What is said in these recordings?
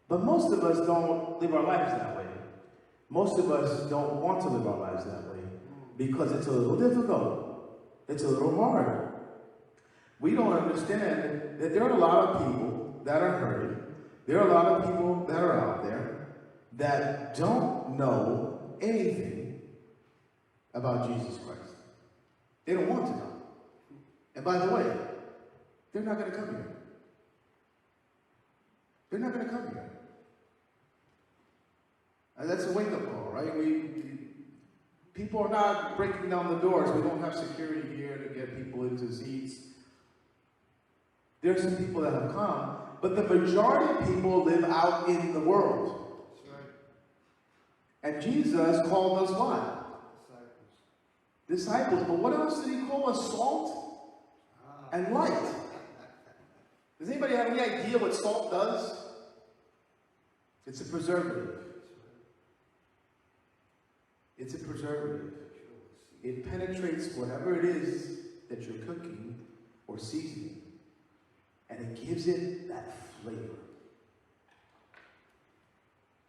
But most of us don't live our lives that way. Most of us don't want to live our lives that way because it's a little difficult. It's a little hard. We don't understand that there are a lot of people that are hurting. There are a lot of people that are out there that don't know anything about Jesus Christ. They don't want to know. And by the way, they're not going to come here. They're not going to come here. And that's a wake-up call, right? People are not breaking down the doors. We don't have security here to get people into seats. There's some people that have come, but the majority of people live out in the world. That's right. And Jesus called us what? Disciples. But what else did he call us? Salt and light. Does anybody have any idea what salt does? It's a preservative. It's a preservative. It penetrates whatever it is that you're cooking or seasoning, and it gives it that flavor.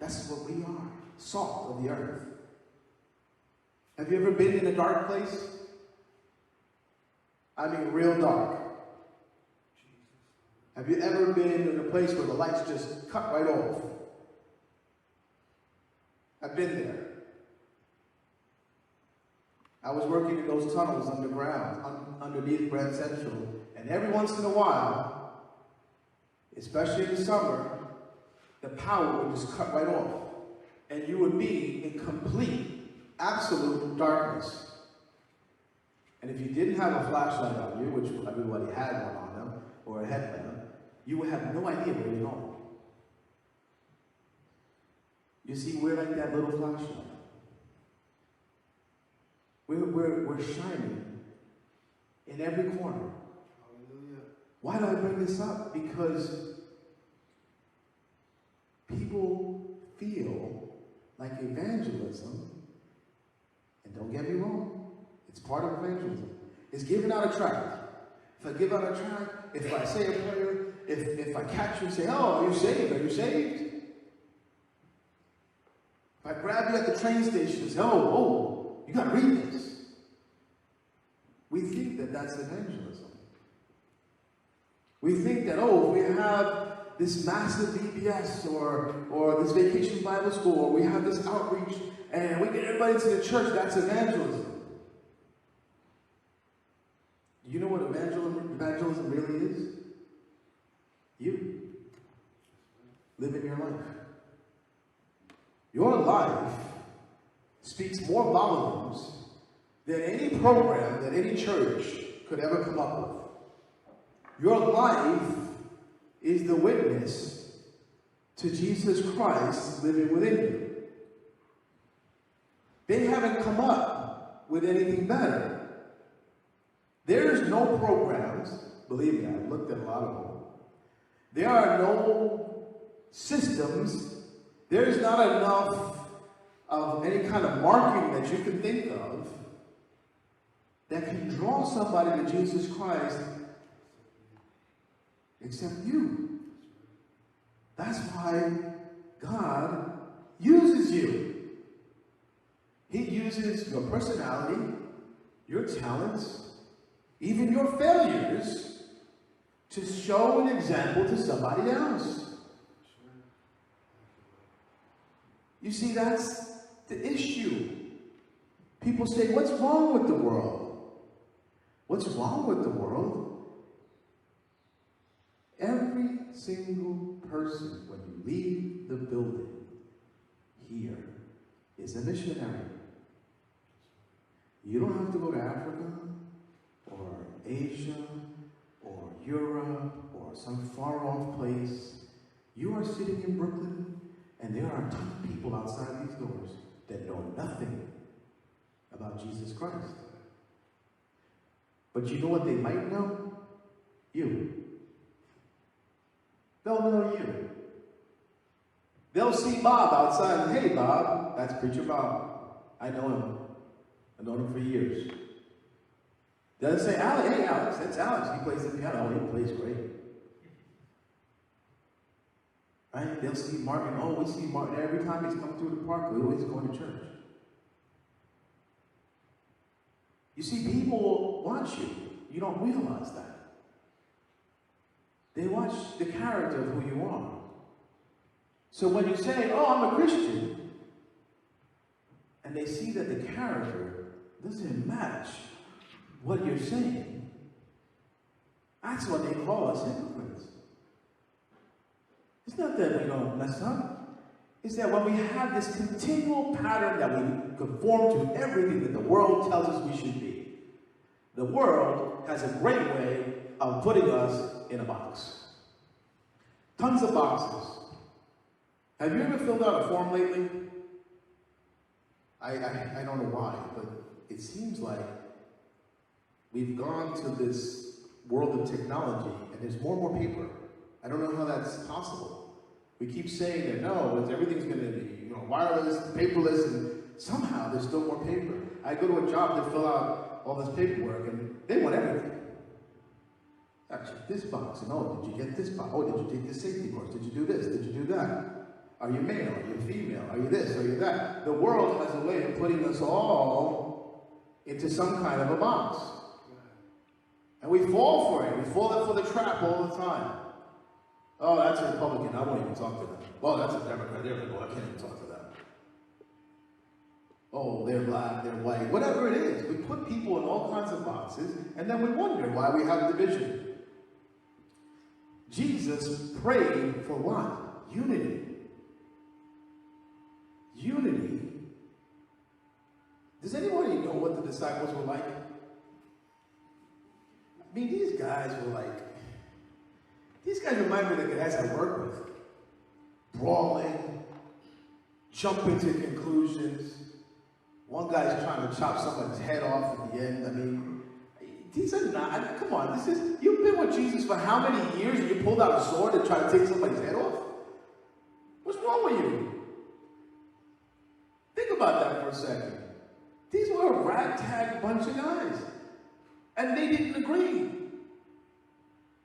That's what we are, salt of the earth. Have you ever been in a dark place? I mean real dark. Have you ever been in a place where the lights just cut right off? I've been there. I was working in those tunnels underground, underneath Grand Central, and every once in a while, especially in the summer, the power would just cut right off, and you would be in complete, absolute darkness. And if you didn't have a flashlight on you, which everybody had one on them, or a headlamp, you would have no idea where you're going. You see, we're like that little flashlight. We're shining in every corner. Hallelujah. Why do I bring this up? Because people feel like evangelism, and don't get me wrong, it's part of evangelism, is giving out a tract. If I give out a tract, if I say a prayer, if I catch you and say, oh, are you saved? Are you saved? If I grab you at the train station and say, oh, you got to read this. We think that that's evangelism. We think that, oh, we have this massive VBS or this vacation Bible school, or we have this outreach, and we get everybody to the church, that's evangelism. Do you know what evangelism really is? You. Living your life. Your life speaks more volumes than any program that any church could ever come up with. Your life is the witness to Jesus Christ living within you. They haven't come up with anything better. There's no programs, believe me, I've looked at a lot of them. There are no systems. There's not enough of any kind of marketing that you can think of that can draw somebody to Jesus Christ except you. That's why God uses you. He uses your personality, your talents, even your failures to show an example to somebody else. You see, that's the issue. People say, what's wrong with the world? What's wrong with the world? Every single person, when you leave the building here, is a missionary. You don't have to go to Africa, or Asia, or Europe, or some far-off place. You are sitting in Brooklyn, and there are a ton of people outside these doors that know nothing about Jesus Christ. But you know what they might know? You. They'll know you. They'll see Bob outside and, hey, Bob, that's Preacher Bob. I know him. I've known him for years. They'll say, Alex, hey, Alex, that's Alex. He plays the piano. He plays great. Right? They'll see Martin. Oh, we see Martin every time he's coming through the park. We're always going to church. You see, people watch you. You don't realize that. They watch the character of who you are. So when you say, oh, I'm a Christian, and they see that the character doesn't match what you're saying, that's what they call us hypocrites. It's not that we don't mess up. It's that when we have this continual pattern that we conform to everything that the world tells us we should be, the world has a great way of putting us in a box. Tons of boxes. Have you ever filled out a form lately? I don't know why, but it seems like we've gone to this world of technology and there's more and more paper. I don't know how that's possible. We keep saying that no, everything's going to be wireless, paperless, and somehow there's still more paper. I go to a job to fill out all this paperwork and they want everything. Actually, this box, and oh, did you get this box? Oh, did you take this safety course? Did you do this? Did you do that? Are you male? Are you female? Are you this? Are you that? The world has a way of putting us all into some kind of a box. And we fall for it. We fall for the trap all the time. Oh, that's a Republican. I won't even talk to them. Well, that's a Democrat. There we go. I can't even talk to them. Oh, they're black, they're white. Whatever it is. We put people in all kinds of boxes, and then we wonder why we have division. Jesus prayed for what? Unity. Unity. Does anybody know what the disciples were like? I mean, these guys remind me of the guys I work with. Brawling, jumping to conclusions. One guy's trying to chop someone's head off at the end. I mean, these are not, come on, you've been with Jesus for how many years and you pulled out a sword to try to take somebody's head off? What's wrong with you? Think about that for a second. These were a ragtag bunch of guys. And they didn't agree.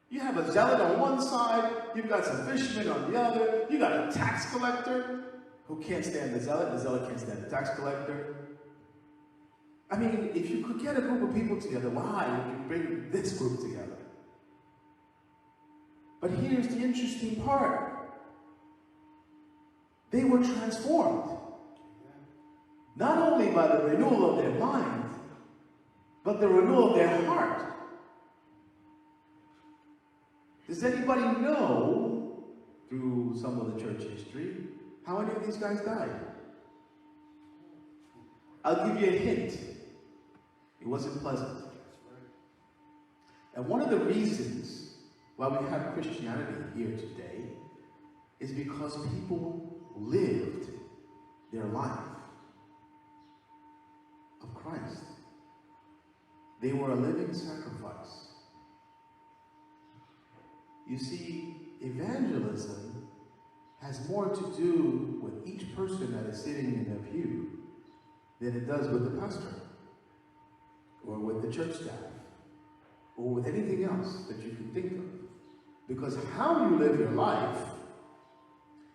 You have a zealot on one side, you've got some fishermen on the other, you got a tax collector who can't stand the zealot can't stand the tax collector. I mean, if you could get a group of people together, why would you bring this group together? But here's the interesting part. They were transformed. Not only by the renewal of their mind, but the renewal of their heart. Does anybody know, through some of the church history, how any of these guys died? I'll give you a hint. It wasn't pleasant. And one of the reasons why we have Christianity here today is because people lived their life of Christ. They were a living sacrifice. You see, evangelism has more to do with each person that is sitting in a pew than it does with the pastor, or with the church staff, or with anything else that you can think of. Because how you live your life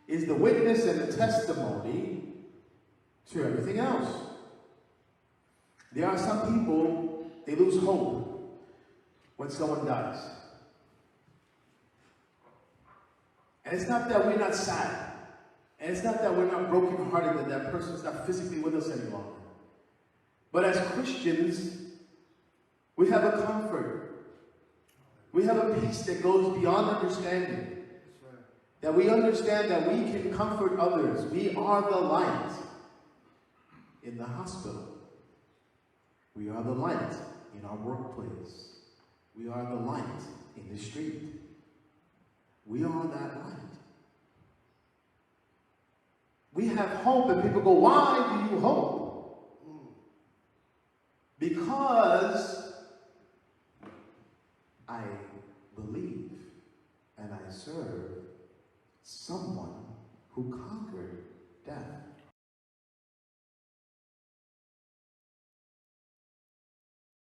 is the witness and the testimony to everything else. There are some people, they lose hope when someone dies. And it's not that we're not sad. And it's not that we're not brokenhearted that that person's not physically with us any longer. But as Christians, we have a comfort. We have a peace that goes beyond understanding. That we understand that we can comfort others. We are the light in the hospital. We are the light in our workplace. We are the light in the street. We are that light. We have hope, and people go, why do you hope? Because I believe and I serve someone who conquered death.